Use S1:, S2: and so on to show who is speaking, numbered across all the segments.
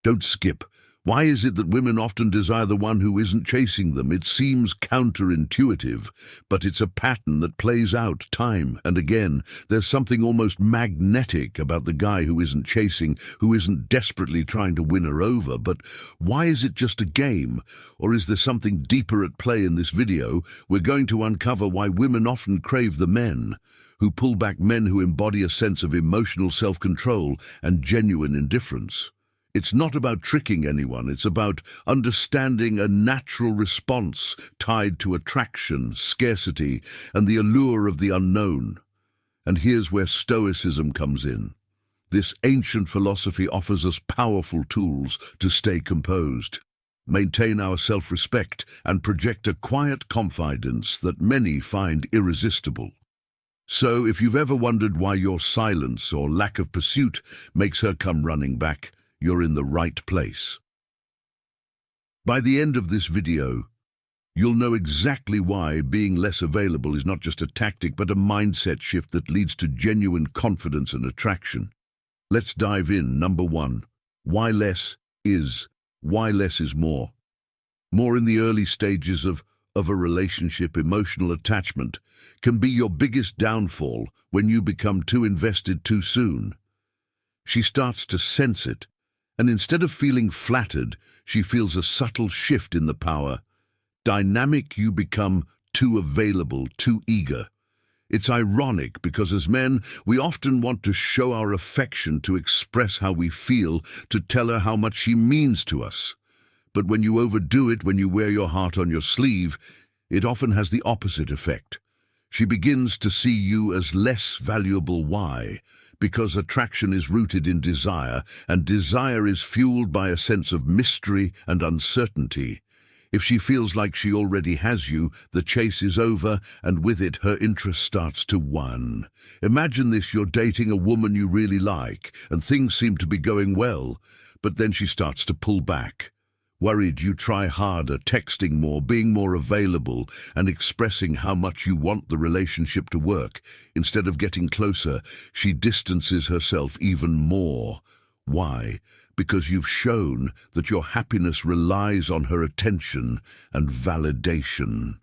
S1: Don't skip. Why is it that women often desire the one who isn't chasing them? It seems counterintuitive, but it's a pattern that plays out time and again. There's something almost magnetic about the guy who isn't chasing, who isn't desperately trying to win her over. But why is it just a game? Or is there something deeper at play in this video? We're going to uncover why women often crave the men who pull back, men who embody a sense of emotional self-control and genuine indifference. It's not about tricking anyone, it's about understanding a natural response tied to attraction, scarcity, and the allure of the unknown. And here's where Stoicism comes in. This ancient philosophy offers us powerful tools to stay composed, maintain our self-respect, and project a quiet confidence that many find irresistible. So, if you've ever wondered why your silence or lack of pursuit makes her come running back, you're in the right place. By the end of this video, you'll know exactly why being less available is not just a tactic but a mindset shift that leads to genuine confidence and attraction. Let's dive in. Number 1. Why less is more. More in the early stages of a relationship, emotional attachment can be your biggest downfall when you become too invested too soon. She starts to sense it, and instead of feeling flattered, she feels a subtle shift in the power dynamic. You become too available, too eager. It's ironic because as men, we often want to show our affection, to express how we feel, to tell her how much she means to us. But when you overdo it, when you wear your heart on your sleeve, it often has the opposite effect. She begins to see you as less valuable. Why? Because attraction is rooted in desire, and desire is fueled by a sense of mystery and uncertainty. If she feels like she already has you, the chase is over, and with it her interest starts to wane. Imagine this: you're dating a woman you really like, and things seem to be going well, but then she starts to pull back. Worried, you try harder, texting more, being more available, and expressing how much you want the relationship to work. Instead of getting closer, she distances herself even more. Why? Because you've shown that your happiness relies on her attention and validation.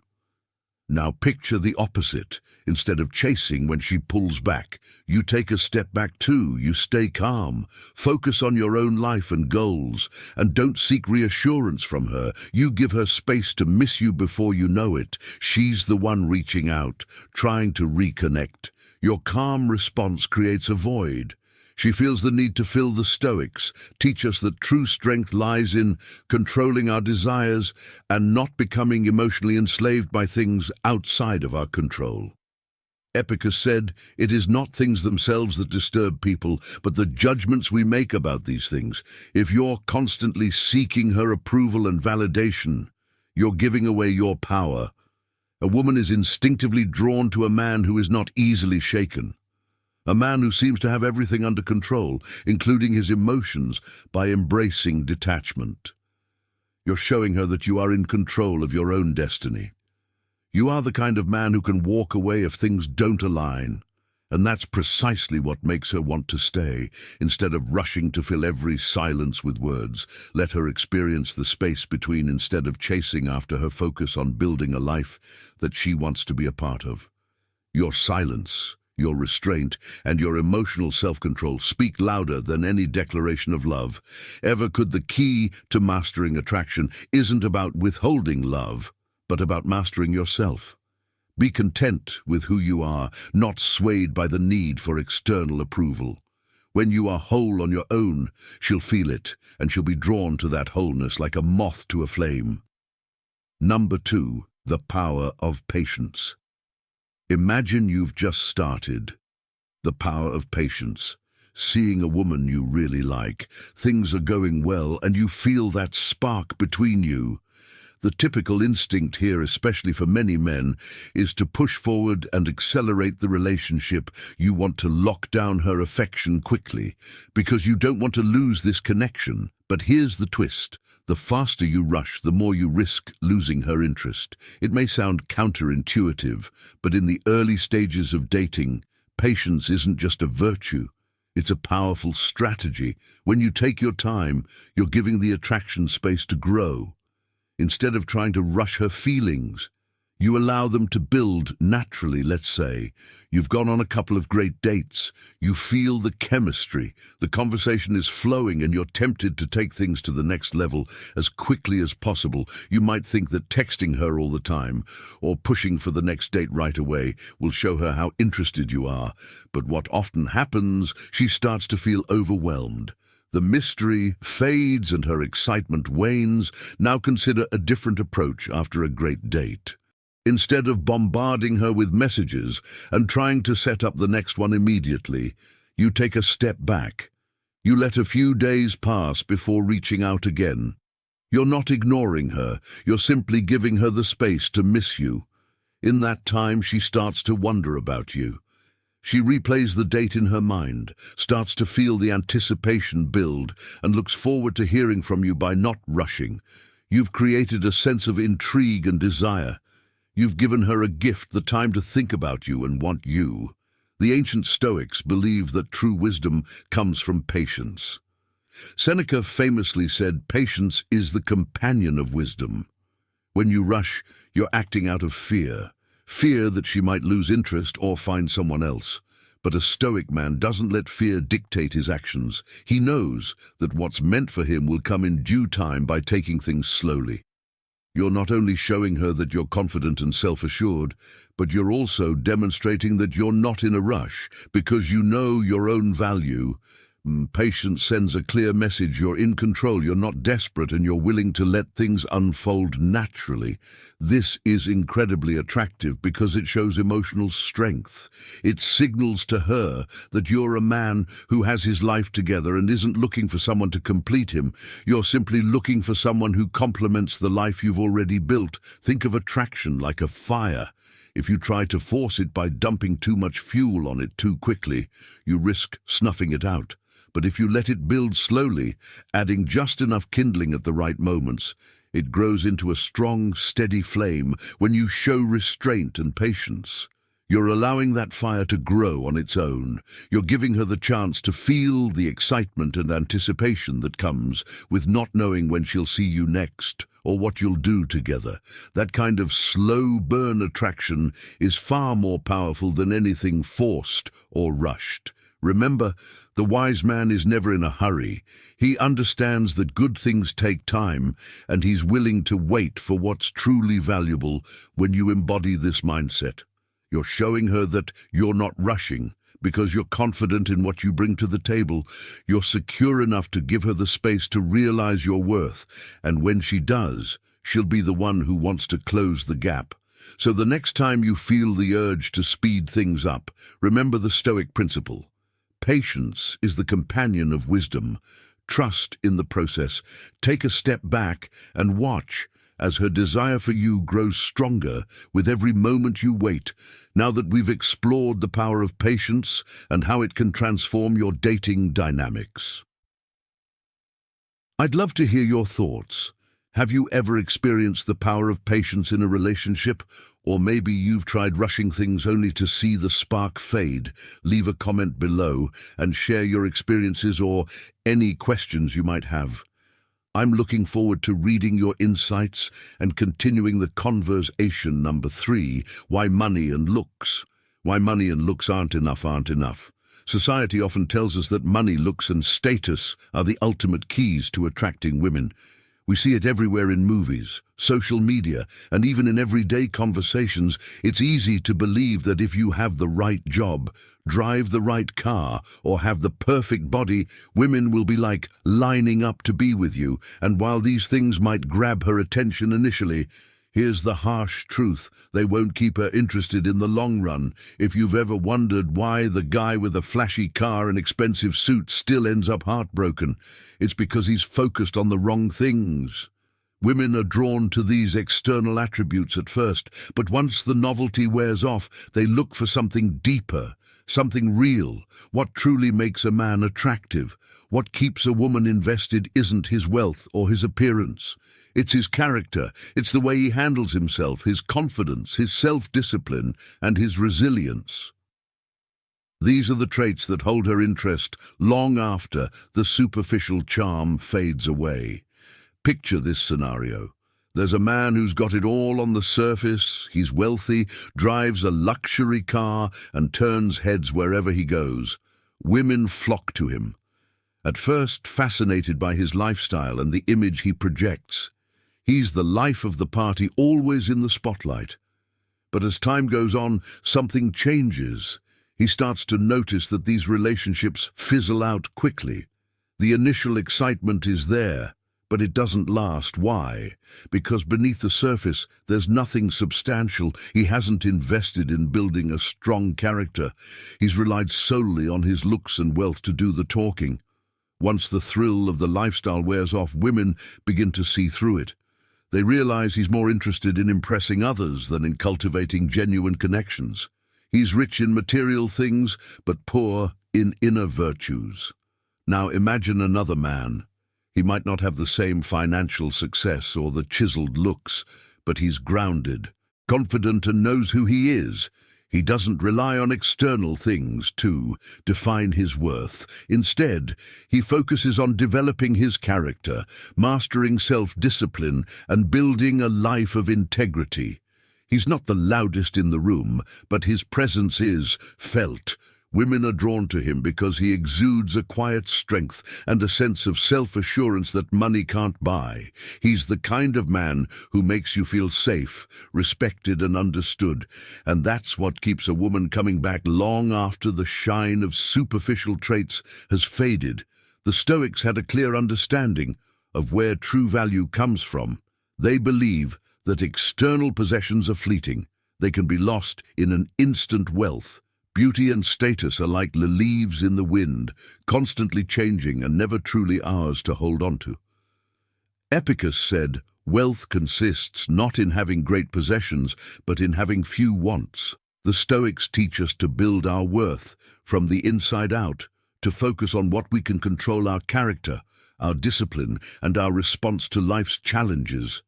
S1: Now picture the opposite. Instead of chasing when she pulls back, you take a step back too. You stay calm, focus on your own life and goals, and don't seek reassurance from her. You give her space to miss you before you know it. She's the one reaching out, trying to reconnect. Your calm response creates a void. She feels the need to fill. The Stoics teach us that true strength lies in controlling our desires and not becoming emotionally enslaved by things outside of our control. Epicurus said, "It is not things themselves that disturb people, but the judgments we make about these things." If you're constantly seeking her approval and validation, you're giving away your power. A woman is instinctively drawn to a man who is not easily shaken. A man who seems to have everything under control, including his emotions, by embracing detachment. You're showing her that you are in control of your own destiny. You are the kind of man who can walk away if things don't align, and that's precisely what makes her want to stay. Instead of rushing to fill every silence with words, let her experience the space between. Instead of chasing after her, focus on building a life that she wants to be a part of. Your silence, your restraint, and your emotional self-control speak louder than any declaration of love ever could. The key to mastering attraction isn't about withholding love, but about mastering yourself. Be content with who you are, not swayed by the need for external approval. When you are whole on your own, she'll feel it, and she'll be drawn to that wholeness like a moth to a flame. Number 2, the power of patience. Imagine you've just started. The power of patience. Seeing a woman you really like, things are going well, and you feel that spark between you. The typical instinct here, especially for many men, is to push forward and accelerate the relationship. You want to lock down her affection quickly, because you don't want to lose this connection. But here's the twist. The faster you rush, the more you risk losing her interest. It may sound counterintuitive, but in the early stages of dating, patience isn't just a virtue, It's a powerful strategy. When you take your time, you're giving the attraction space to grow. Instead of trying to rush her feelings, you allow them to build naturally. Let's say you've gone on a couple of great dates. You feel the chemistry. The conversation is flowing and you're tempted to take things to the next level as quickly as possible. You might think that texting her all the time or pushing for the next date right away will show her how interested you are. But what often happens, she starts to feel overwhelmed. The mystery fades and her excitement wanes. Now consider a different approach after a great date. Instead of bombarding her with messages and trying to set up the next one immediately, you take a step back. You let a few days pass before reaching out again. You're not ignoring her, you're simply giving her the space to miss you. In that time, she starts to wonder about you. She replays the date in her mind, starts to feel the anticipation build, and looks forward to hearing from you by not rushing. You've created a sense of intrigue and desire. You've given her a gift, the time to think about you and want you. The ancient Stoics believed that true wisdom comes from patience. Seneca famously said, "Patience is the companion of wisdom." When you rush, you're acting out of fear. Fear that she might lose interest or find someone else. But a Stoic man doesn't let fear dictate his actions. He knows that what's meant for him will come in due time by taking things slowly. You're not only showing her that you're confident and self-assured, but you're also demonstrating that you're not in a rush because you know your own value. Patience sends a clear message. You're in control, you're not desperate, and you're willing to let things unfold naturally. This is incredibly attractive because it shows emotional strength. It signals to her that you're a man who has his life together and isn't looking for someone to complete him. You're simply looking for someone who complements the life you've already built. Think of attraction like a fire. If you try to force it by dumping too much fuel on it too quickly, you risk snuffing it out. But if you let it build slowly, adding just enough kindling at the right moments, it grows into a strong, steady flame. When you show restraint and patience, you're allowing that fire to grow on its own. You're giving her the chance to feel the excitement and anticipation that comes with not knowing when she'll see you next or what you'll do together. That kind of slow burn attraction is far more powerful than anything forced or rushed. Remember, the wise man is never in a hurry. He understands that good things take time, and he's willing to wait for what's truly valuable. When you embody this mindset, you're showing her that you're not rushing because you're confident in what you bring to the table. You're secure enough to give her the space to realize your worth, and when she does, she'll be the one who wants to close the gap. So the next time you feel the urge to speed things up, remember the Stoic principle. Patience is the companion of wisdom. Trust in the process. Take a step back and watch as her desire for you grows stronger with every moment you wait. Now that we've explored the power of patience and how it can transform your dating dynamics, I'd love to hear your thoughts. Have you ever experienced the power of patience in a relationship? Or maybe you've tried rushing things only to see the spark fade. Leave a comment below and share your experiences or any questions you might have. I'm looking forward to reading your insights and continuing the conversation. Number 3, why money and looks. Why money and looks aren't enough. Society often tells us that money, looks and status are the ultimate keys to attracting women. We see it everywhere in movies, social media, and even in everyday conversations. It's easy to believe that if you have the right job, drive the right car, or have the perfect body, women will be like lining up to be with you. And while these things might grab her attention initially, here's the harsh truth: they won't keep her interested in the long run. If you've ever wondered why the guy with a flashy car and expensive suit still ends up heartbroken, it's because he's focused on the wrong things. Women are drawn to these external attributes at first, but once the novelty wears off, they look for something deeper, something real. What truly makes a man attractive, what keeps a woman invested, isn't his wealth or his appearance. It's his character. It's the way he handles himself, his confidence, his self-discipline, and his resilience. These are the traits that hold her interest long after the superficial charm fades away. Picture this scenario. There's a man who's got it all on the surface. He's wealthy, drives a luxury car, and turns heads wherever he goes. Women flock to him, at first fascinated by his lifestyle and the image he projects. He's the life of the party, always in the spotlight. But as time goes on, something changes. He starts to notice that these relationships fizzle out quickly. The initial excitement is there, but it doesn't last. Why? Because beneath the surface, there's nothing substantial. He hasn't invested in building a strong character. He's relied solely on his looks and wealth to do the talking. Once the thrill of the lifestyle wears off, women begin to see through it. They realize he's more interested in impressing others than in cultivating genuine connections. He's rich in material things, but poor in inner virtues. Now imagine another man. He might not have the same financial success or the chiseled looks, but he's grounded, confident, and knows who he is. He doesn't rely on external things to define his worth. Instead, he focuses on developing his character, mastering self-discipline, and building a life of integrity. He's not the loudest in the room, but his presence is felt. Women are drawn to him because he exudes a quiet strength and a sense of self-assurance that money can't buy. He's the kind of man who makes you feel safe, respected, and understood. And that's what keeps a woman coming back long after the shine of superficial traits has faded. The Stoics had a clear understanding of where true value comes from. They believe that external possessions are fleeting. They can be lost in an instant. Wealth, beauty, and status are like the leaves in the wind, constantly changing and never truly ours to hold on to. Epicurus said, "Wealth consists not in having great possessions, but in having few wants." The Stoics teach us to build our worth from the inside out, to focus on what we can control: our character, our discipline, and our response to life's challenges.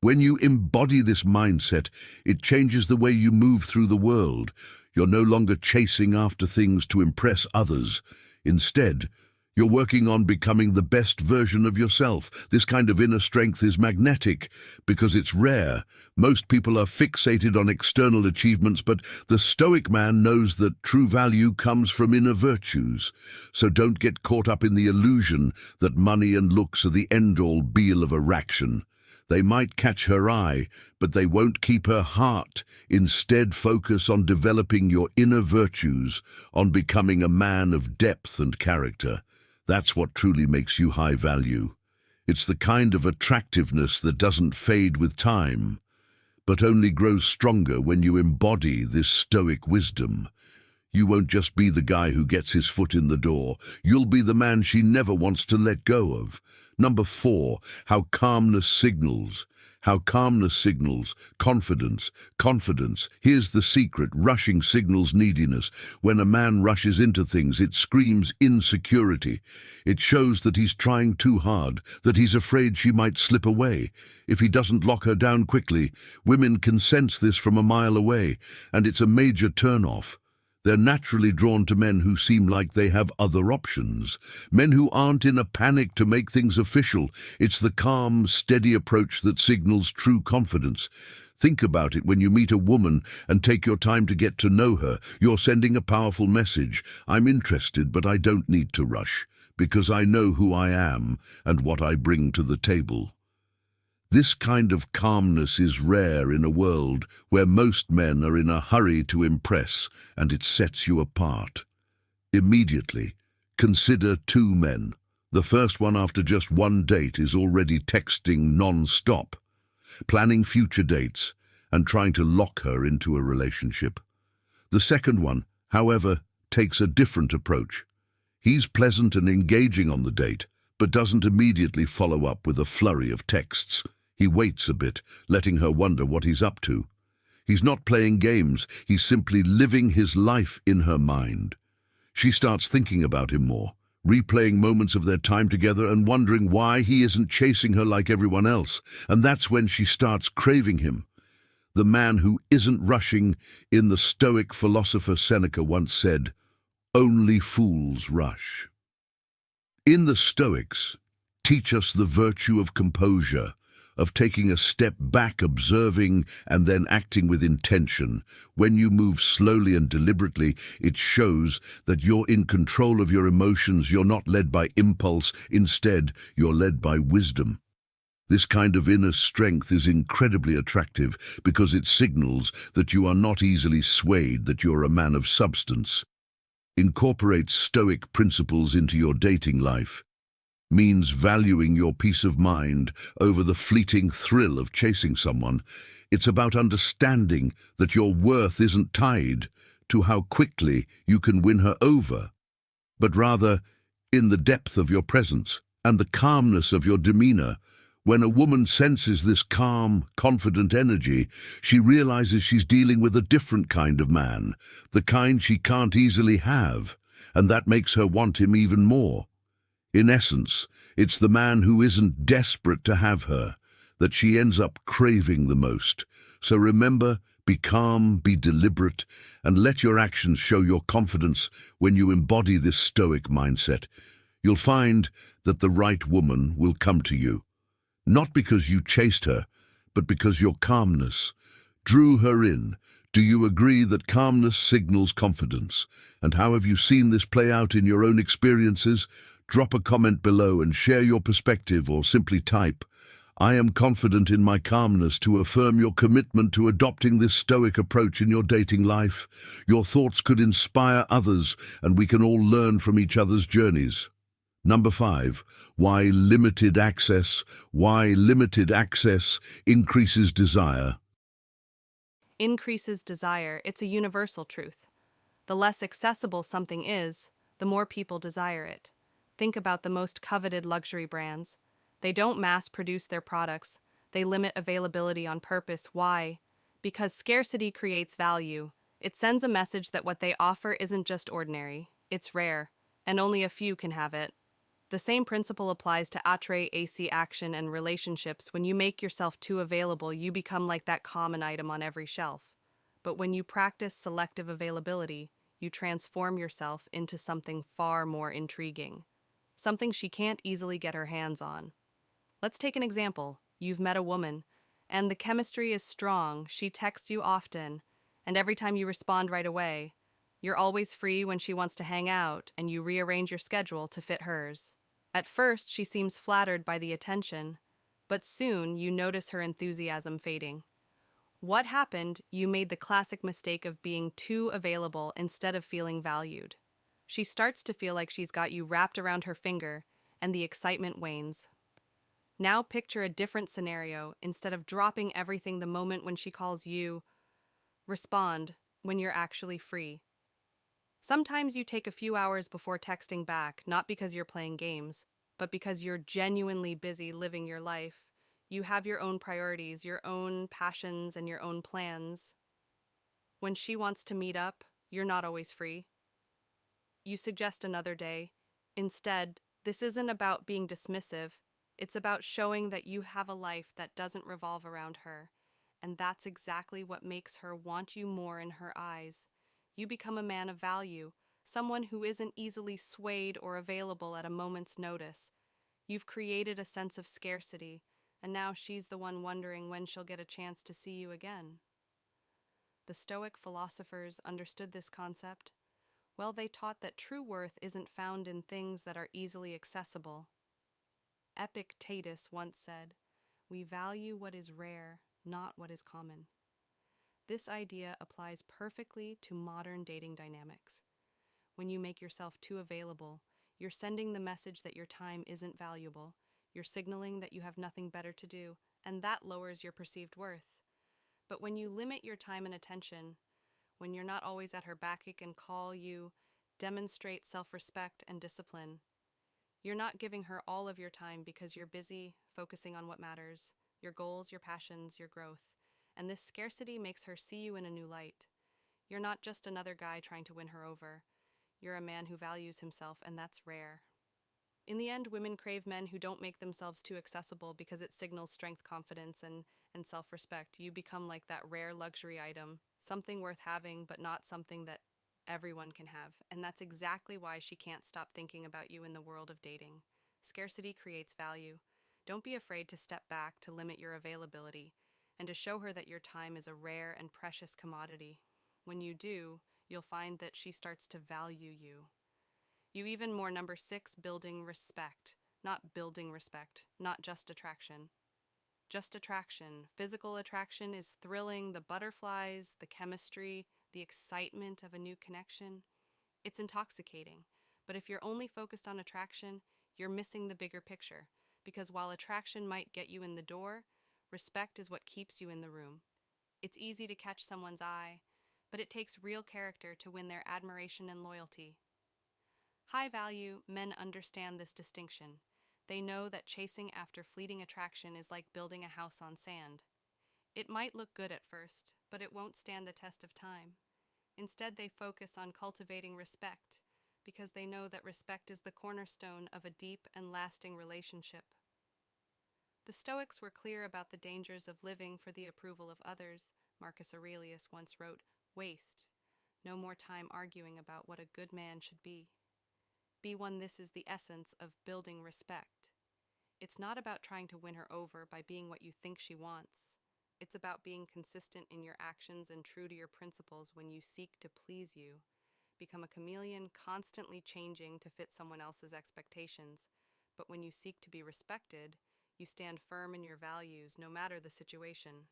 S1: When you embody this mindset, it changes the way you move through the world. You're no longer chasing after things to impress others. Instead, you're working on becoming the best version of yourself. This kind of inner strength is magnetic because it's rare. Most people are fixated on external achievements, but the Stoic man knows that true value comes from inner virtues. So don't get caught up in the illusion that money and looks are the end-all be-all of attraction. They might catch her eye, but they won't keep her heart. Instead, focus on developing your inner virtues, on becoming a man of depth and character. That's what truly makes you high value. It's the kind of attractiveness that doesn't fade with time, but only grows stronger when you embody this Stoic wisdom. You won't just be the guy who gets his foot in the door. You'll be the man she never wants to let go of. Number 4, how calmness signals. How calmness signals confidence. Confidence. Here's the secret. Rushing signals neediness. When a man rushes into things, it screams insecurity. It shows that he's trying too hard, that he's afraid she might slip away. If he doesn't lock her down quickly, women can sense this from a mile away, and it's a major turn-off. They're naturally drawn to men who seem like they have other options, men who aren't in a panic to make things official. It's the calm, steady approach that signals true confidence. Think about it. When you meet a woman and take your time to get to know her, you're sending a powerful message. I'm interested, but I don't need to rush, because I know who I am and what I bring to the table. This kind of calmness is rare in a world where most men are in a hurry to impress, and it sets you apart. Immediately, consider 2 men. The first one, after just one date, is already texting non-stop, planning future dates, and trying to lock her into a relationship. The second one, however, takes a different approach. He's pleasant and engaging on the date, but doesn't immediately follow up with a flurry of texts. He waits a bit, letting her wonder what he's up to. He's not playing games, he's simply living his life in her mind. She starts thinking about him more, replaying moments of their time together and wondering why he isn't chasing her like everyone else. And that's when she starts craving him. The man who isn't rushing. In the Stoic philosopher Seneca once said, Only fools rush. In the Stoics, teach us the virtue of composure, of taking a step back, observing, and then acting with intention. When you move slowly and deliberately, it shows that you're in control of your emotions. You're not led by impulse. Instead, you're led by wisdom. This kind of inner strength is incredibly attractive because it signals that you are not easily swayed, that you're a man of substance. Incorporate Stoic principles into your dating life means valuing your peace of mind over the fleeting thrill of chasing someone. It's about understanding that your worth isn't tied to how quickly you can win her over, but rather in the depth of your presence and the calmness of your demeanor. When a woman senses this calm, confident energy, she realizes she's dealing with a different kind of man, the kind she can't easily have, and that makes her want him even more. In essence, it's the man who isn't desperate to have her that she ends up craving the most. So remember, be calm, be deliberate, and let your actions show your confidence. When you embody this Stoic mindset, you'll find that the right woman will come to you. Not because you chased her, but because your calmness drew her in. Do you agree that calmness signals confidence? And how have you seen this play out in your own experiences? Drop a comment below and share your perspective, or simply type, "I am confident in my calmness," to affirm your commitment to adopting this Stoic approach in your dating life. Your thoughts could inspire others, and we can all learn from each other's journeys. Number 5, why limited access? Why limited access increases desire.
S2: Increases desire. It's a universal truth. The less accessible something is, the more people desire it. Think about the most coveted luxury brands. They don't mass produce their products, they limit availability on purpose. Why? Because scarcity creates value. It sends a message that what they offer isn't just ordinary, it's rare, and only a few can have it. The same principle applies to attractive action and relationships. When you make yourself too available, you become like that common item on every shelf. But when you practice selective availability, you transform yourself into something far more intriguing, something she can't easily get her hands on. Let's take an example. You've met a woman, and the chemistry is strong. She texts you often, and every time you respond right away. You're always free when she wants to hang out, and you rearrange your schedule to fit hers. At first, she seems flattered by the attention, but soon you notice her enthusiasm fading. What happened? You made the classic mistake of being too available instead of feeling valued. She starts to feel like she's got you wrapped around her finger, and the excitement wanes. Now picture a different scenario. Instead of dropping everything the moment when she calls you, respond when you're actually free. Sometimes you take a few hours before texting back, not because you're playing games, but because you're genuinely busy living your life. You have your own priorities, your own passions, and your own plans. When she wants to meet up, you're not always free. You suggest another day. Instead, this isn't about being dismissive. It's about showing that you have a life that doesn't revolve around her. And that's exactly what makes her want you more in her eyes. You become a man of value, someone who isn't easily swayed or available at a moment's notice. You've created a sense of scarcity, and now she's the one wondering when she'll get a chance to see you again. The Stoic philosophers understood this concept. Well, they taught that true worth isn't found in things that are easily accessible. Epictetus once said, "We value what is rare, not what is common." This idea applies perfectly to modern dating dynamics. When you make yourself too available, you're sending the message that your time isn't valuable. You're signaling that you have nothing better to do, and that lowers your perceived worth. But when you limit your time and attention, when you're not always at her beck and call, you demonstrate self-respect and discipline. You're not giving her all of your time because you're busy focusing on what matters, your goals, your passions, your growth. And this scarcity makes her see you in a new light. You're not just another guy trying to win her over. You're a man who values himself, and that's rare. In the end, women crave men who don't make themselves too accessible because it signals strength, confidence, and self-respect. You become like that rare luxury item, something worth having, but not something that everyone can have, and that's exactly why she can't stop thinking about you in the world of dating. Scarcity creates value. Don't be afraid to step back to limit your availability and to show her that your time is a rare and precious commodity. When you do, you'll find that she starts to value you. You even more number 6, building respect. Not building respect, not just attraction. Just attraction. Physical attraction is thrilling, the butterflies, the chemistry, the excitement of a new connection. It's intoxicating. But if you're only focused on attraction, you're missing the bigger picture. Because while attraction might get you in the door, respect is what keeps you in the room. It's easy to catch someone's eye, but it takes real character to win their admiration and loyalty. High value men understand this distinction. They know that chasing after fleeting attraction is like building a house on sand. It might look good at first, but it won't stand the test of time. Instead, they focus on cultivating respect, because they know that respect is the cornerstone of a deep and lasting relationship. The Stoics were clear about the dangers of living for the approval of others. Marcus Aurelius once wrote, "Waste no more time arguing about what a good man should be. Be one." This is the essence of building respect. It's not about trying to win her over by being what you think she wants. It's about being consistent in your actions and true to your principles when you seek to please you. Become a chameleon, constantly changing to fit someone else's expectations. But when you seek to be respected, you stand firm in your values, no matter the situation.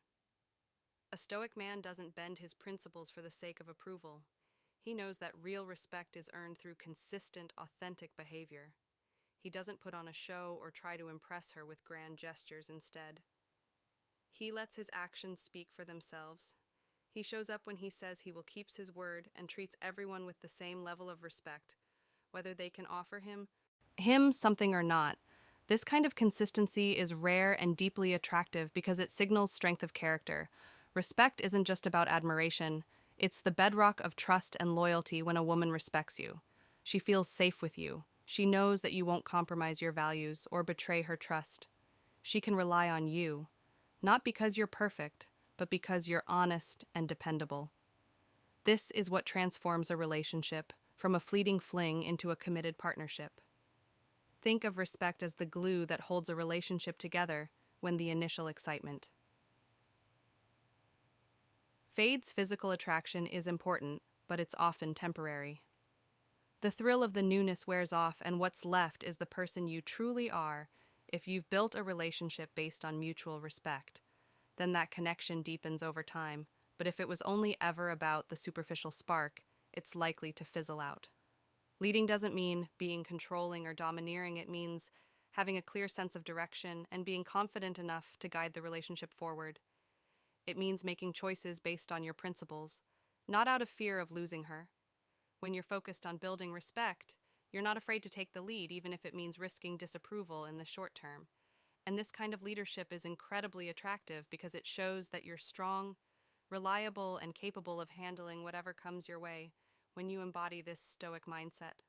S2: A Stoic man doesn't bend his principles for the sake of approval. He knows that real respect is earned through consistent, authentic behavior. He doesn't put on a show or try to impress her with grand gestures instead. He lets his actions speak for themselves. He shows up when he says he will keep his word and treats everyone with the same level of respect, whether they can offer him something or not. This kind of consistency is rare and deeply attractive because it signals strength of character. Respect isn't just about admiration, it's the bedrock of trust and loyalty. When a woman respects you, she feels safe with you. She knows that you won't compromise your values or betray her trust. She can rely on you, not because you're perfect, but because you're honest and dependable. This is what transforms a relationship from a fleeting fling into a committed partnership. Think of respect as the glue that holds a relationship together when the initial excitement fades. Physical attraction is important, but it's often temporary. The thrill of the newness wears off, and what's left is the person you truly are. If you've built a relationship based on mutual respect, then that connection deepens over time. But if it was only ever about the superficial spark, it's likely to fizzle out. Leading doesn't mean being controlling or domineering. It means having a clear sense of direction and being confident enough to guide the relationship forward. It means making choices based on your principles, not out of fear of losing her. When you're focused on building respect, you're not afraid to take the lead, even if it means risking disapproval in the short term. And this kind of leadership is incredibly attractive because it shows that you're strong, reliable, and capable of handling whatever comes your way when you embody this stoic mindset.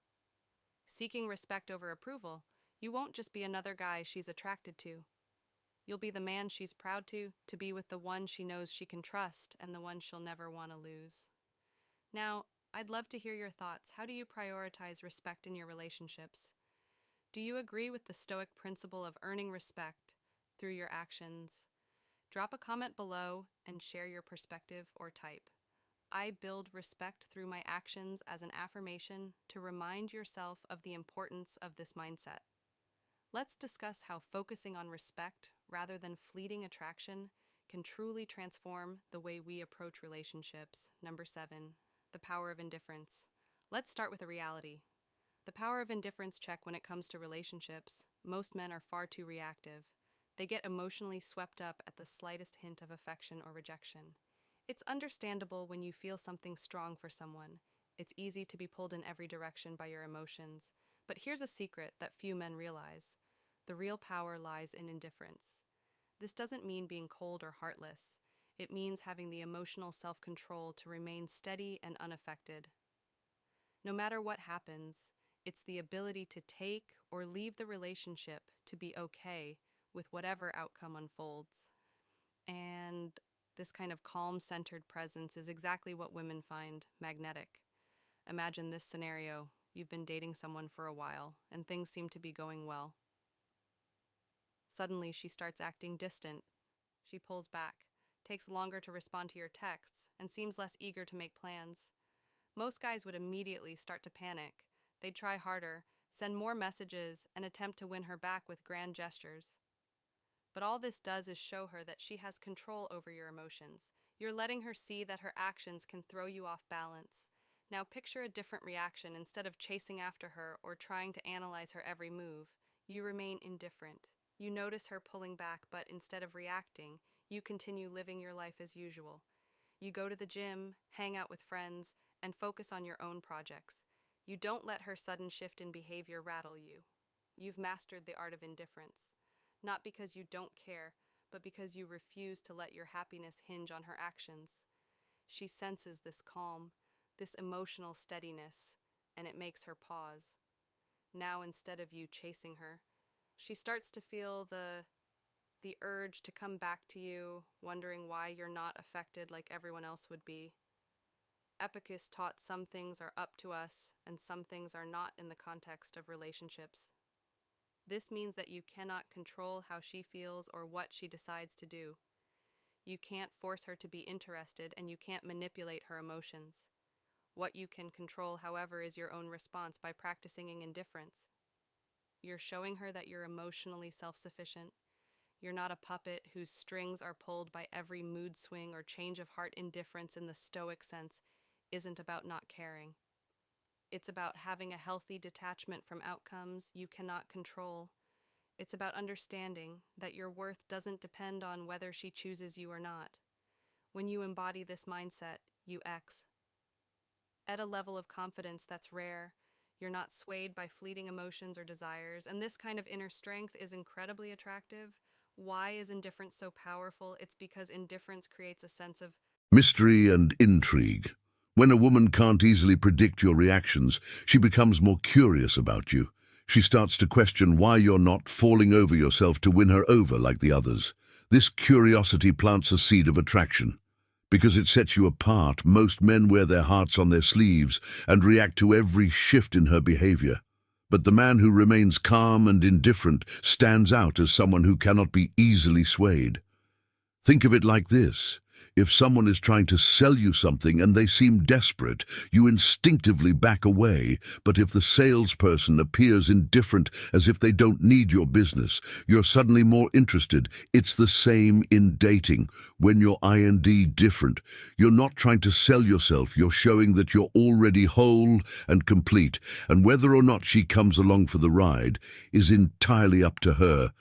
S2: Seeking respect over approval, you won't just be another guy she's attracted to. You'll be the man she's proud to be with the one she knows she can trust and the one she'll never want to lose. Now, I'd love to hear your thoughts. How do you prioritize respect in your relationships? Do you agree with the Stoic principle of earning respect through your actions? Drop a comment below and share your perspective or type. I build respect through my actions as an affirmation to remind yourself of the importance of this mindset. Let's discuss how focusing on respect rather than fleeting attraction can truly transform the way we approach relationships. Number 7, the power of indifference. Let's start with a reality. The power of indifference check. When it comes to relationships, most men are far too reactive. They get emotionally swept up at the slightest hint of affection or rejection. It's understandable when you feel something strong for someone. It's easy to be pulled in every direction by your emotions. But here's a secret that few men realize. The real power lies in indifference. This doesn't mean being cold or heartless. It means having the emotional self-control to remain steady and unaffected. No matter what happens, it's the ability to take or leave the relationship to be okay with whatever outcome unfolds. And this kind of calm, centered presence is exactly what women find magnetic. Imagine this scenario. You've been dating someone for a while, and things seem to be going well. Suddenly, she starts acting distant. She pulls back, takes longer to respond to your texts, and seems less eager to make plans. Most guys would immediately start to panic. They'd try harder, send more messages, and attempt to win her back with grand gestures. But all this does is show her that she has control over your emotions. You're letting her see that her actions can throw you off balance. Now picture a different reaction. Instead of chasing after her or trying to analyze her every move, you remain indifferent. You notice her pulling back, but instead of reacting, you continue living your life as usual. You go to the gym, hang out with friends, and focus on your own projects. You don't let her sudden shift in behavior rattle you. You've mastered the art of indifference. Not because you don't care, but because you refuse to let your happiness hinge on her actions. She senses this calm, this emotional steadiness, and it makes her pause. Now, instead of you chasing her, she starts to feel the urge to come back to you, wondering why you're not affected like everyone else would be. Epicus taught some things are up to us and some things are not in the context of relationships. This means that you cannot control how she feels or what she decides to do. You can't force her to be interested, and you can't manipulate her emotions. What you can control, however, is your own response by practicing indifference. You're showing her that you're emotionally self-sufficient. You're not a puppet whose strings are pulled by every mood swing or change of heart. Indifference in the Stoic sense isn't about not caring. It's about having a healthy detachment from outcomes you cannot control. It's about understanding that your worth doesn't depend on whether she chooses you or not. When you embody this mindset, you X. At a level of confidence that's rare, you're not swayed by fleeting emotions or desires, and this kind of inner strength is incredibly attractive. Why is indifference so powerful? It's because indifference creates a sense of
S1: Mystery and intrigue. When a woman can't easily predict your reactions, she becomes more curious about you. She starts to question why you're not falling over yourself to win her over like the others. This curiosity plants a seed of attraction. Because it sets you apart, most men wear their hearts on their sleeves and react to every shift in her behavior. But the man who remains calm and indifferent stands out as someone who cannot be easily swayed. Think of it like this. If someone is trying to sell you something and they seem desperate, you instinctively back away. But if the salesperson appears indifferent, as if they don't need your business, you're suddenly more interested. It's the same in dating. When you're different, you're not trying to sell yourself. You're showing that you're already whole and complete. And whether or not she comes along for the ride is entirely up to her.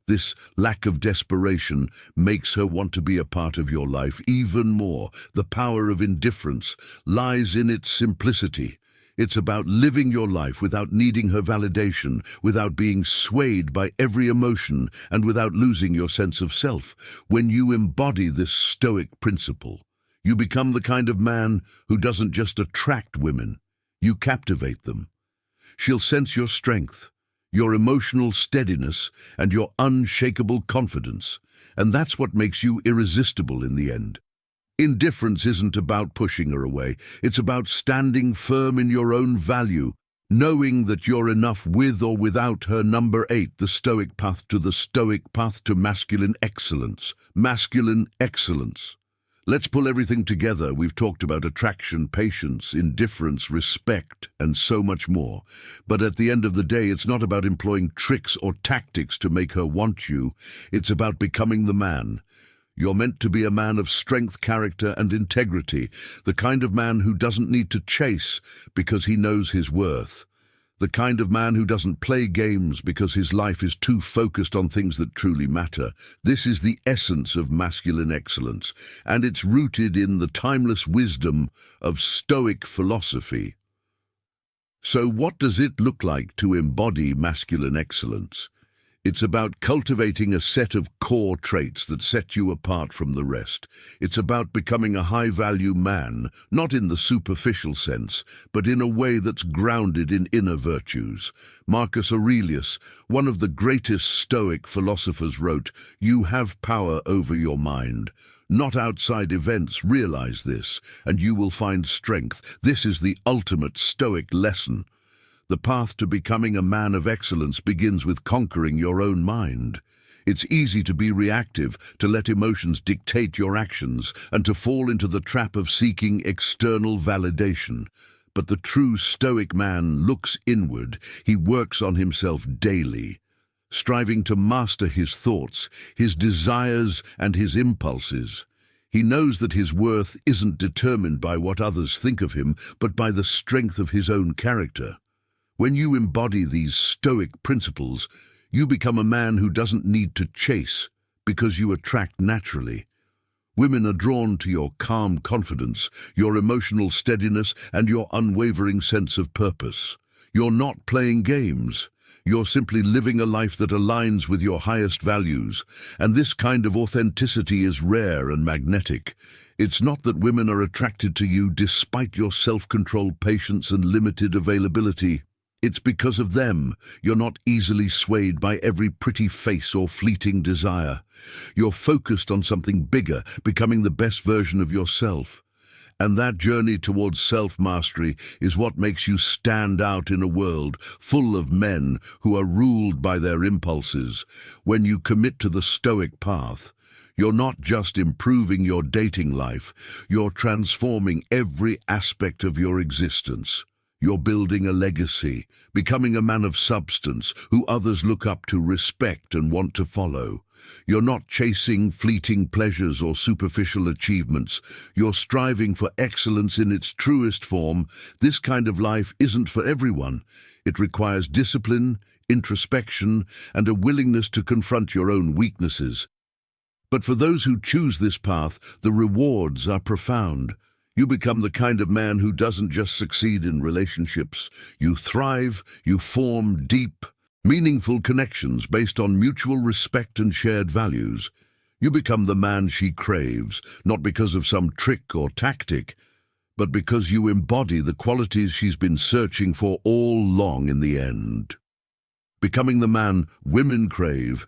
S1: This lack of desperation makes her want to be a part of your life even more. The power of indifference lies in its simplicity. It's about living your life without needing her validation, without being swayed by every emotion, and without losing your sense of self. When you embody this Stoic principle, you become the kind of man who doesn't just attract women, you captivate them. She'll sense your strength, your emotional steadiness, and your unshakable confidence, and that's what makes you irresistible in the end. Indifference isn't about pushing her away, it's about standing firm in your own value, knowing that you're enough with or without her. Number 8, the Stoic path to masculine excellence. Masculine excellence. Let's pull everything together. We've talked about attraction, patience, indifference, respect, and so much more. But at the end of the day, it's not about employing tricks or tactics to make her want you. It's about becoming the man. You're meant to be a man of strength, character, and integrity, the kind of man who doesn't need to chase because he knows his worth. The kind of man who doesn't play games because his life is too focused on things that truly matter. This is the essence of masculine excellence, and it's rooted in the timeless wisdom of Stoic philosophy. So what does it look like to embody masculine excellence? It's about cultivating a set of core traits that set you apart from the rest. It's about becoming a high-value man, not in the superficial sense, but in a way that's grounded in inner virtues. Marcus Aurelius, one of the greatest Stoic philosophers, wrote, "You have power over your mind. not outside events. Realize this, and you will find strength. This is the ultimate Stoic lesson. The path to becoming a man of excellence begins with conquering your own mind. It's easy to be reactive, to let emotions dictate your actions, and to fall into the trap of seeking external validation. But the true Stoic man looks inward. He works on himself daily, striving to master his thoughts, his desires, and his impulses. He knows that his worth isn't determined by what others think of him, but by the strength of his own character. When you embody these Stoic principles, you become a man who doesn't need to chase, because you attract naturally. Women are drawn to your calm confidence, your emotional steadiness, and your unwavering sense of purpose. You're not playing games. You're simply living a life that aligns with your highest values, and this kind of authenticity is rare and magnetic. It's not that women are attracted to you despite your self-control, patience, and limited availability. It's because of them. You're not easily swayed by every pretty face or fleeting desire. You're focused on something bigger, becoming the best version of yourself. And that journey towards self-mastery is what makes you stand out in a world full of men who are ruled by their impulses. When you commit to the Stoic path, you're not just improving your dating life, you're transforming every aspect of your existence. You're building a legacy, becoming a man of substance who others look up to, respect, and want to follow. You're not chasing fleeting pleasures or superficial achievements. You're striving for excellence in its truest form. This kind of life isn't for everyone. It requires discipline, introspection, and a willingness to confront your own weaknesses. But for those who choose this path, the rewards are profound. You become the kind of man who doesn't just succeed in relationships. You thrive, you form deep, meaningful connections based on mutual respect and shared values. You become the man she craves, not because of some trick or tactic, but because you embody the qualities she's been searching for all along in the end. Becoming the man women crave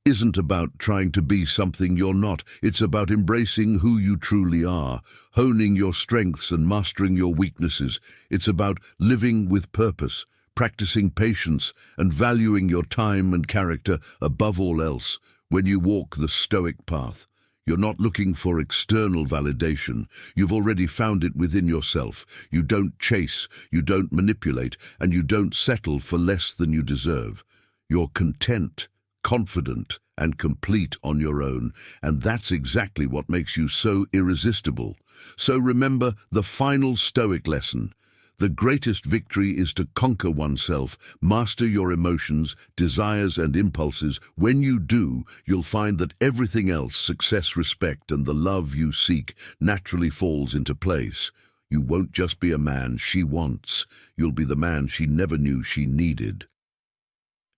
S1: isn't about trying to be something you're not. It's about embracing who you truly are, honing your strengths and mastering your weaknesses. It's about living with purpose, practicing patience, and valuing your time and character above all else. When you walk the Stoic path, you're not looking for external validation. You've already found it within yourself. You don't chase, you don't manipulate, and you don't settle for less than you deserve. You're content, confident, and complete on your own, and that's exactly what makes you so irresistible. So remember the final Stoic lesson. The greatest victory is to conquer oneself, master your emotions, desires, and impulses. When you do, you'll find that everything else, success, respect, and the love you seek, naturally falls into place. You won't just be a man she wants, you'll be the man she never knew she needed.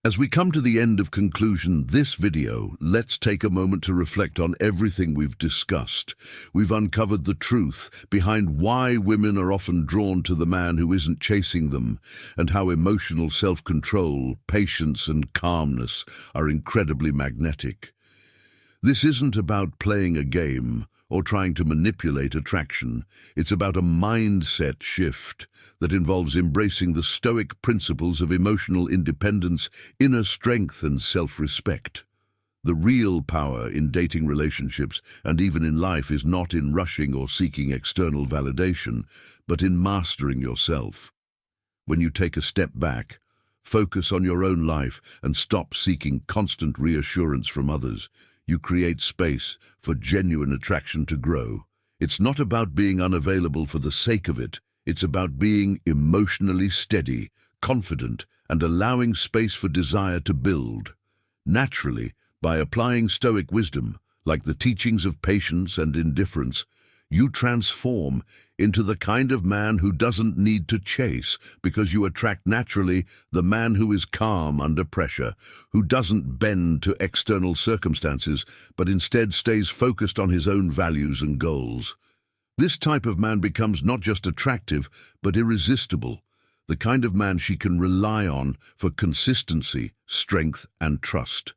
S1: As we come to the end of conclusion this video, let's take a moment to reflect on everything we've discussed. We've uncovered the truth behind why women are often drawn to the man who isn't chasing them, and how emotional self-control, patience, and calmness are incredibly magnetic. This isn't about playing a game or trying to manipulate attraction. It's about a mindset shift that involves embracing the Stoic principles of emotional independence, inner strength, and self-respect. The real power in dating relationships and even in life is not in rushing or seeking external validation, but in mastering yourself. When you take a step back, focus on your own life, and stop seeking constant reassurance from others, you create space for genuine attraction to grow. It's not about being unavailable for the sake of it. It's about being emotionally steady, confident, and allowing space for desire to build. Naturally, by applying Stoic wisdom, like the teachings of patience and indifference, you transform into the kind of man who doesn't need to chase, because you attract naturally the man who is calm under pressure, who doesn't bend to external circumstances, but instead stays focused on his own values and goals. This type of man becomes not just attractive, but irresistible, the kind of man she can rely on for consistency, strength, and trust.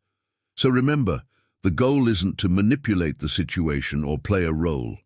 S1: So remember, The goal isn't to manipulate the situation or play a role.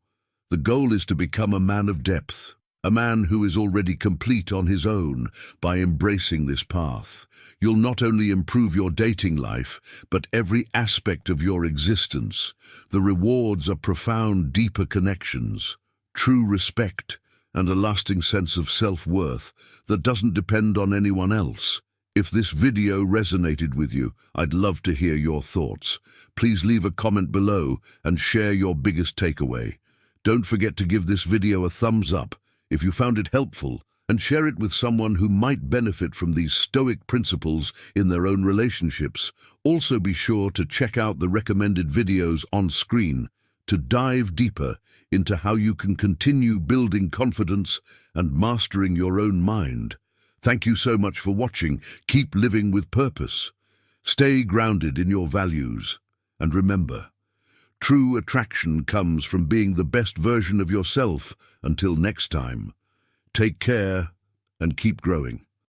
S1: The goal is to become a man of depth, a man who is already complete on his own. By embracing this path, you'll not only improve your dating life, but every aspect of your existence. The rewards are profound, deeper connections, true respect, and a lasting sense of self-worth that doesn't depend on anyone else. If this video resonated with you, I'd love to hear your thoughts. Please leave a comment below and share your biggest takeaway. Don't forget to give this video a thumbs up if you found it helpful, and share it with someone who might benefit from these Stoic principles in their own relationships. Also be sure to check out the recommended videos on screen to dive deeper into how you can continue building confidence and mastering your own mind. Thank you so much for watching. Keep living with purpose. Stay grounded in your values. And remember, true attraction comes from being the best version of yourself. Until next time, take care and keep growing.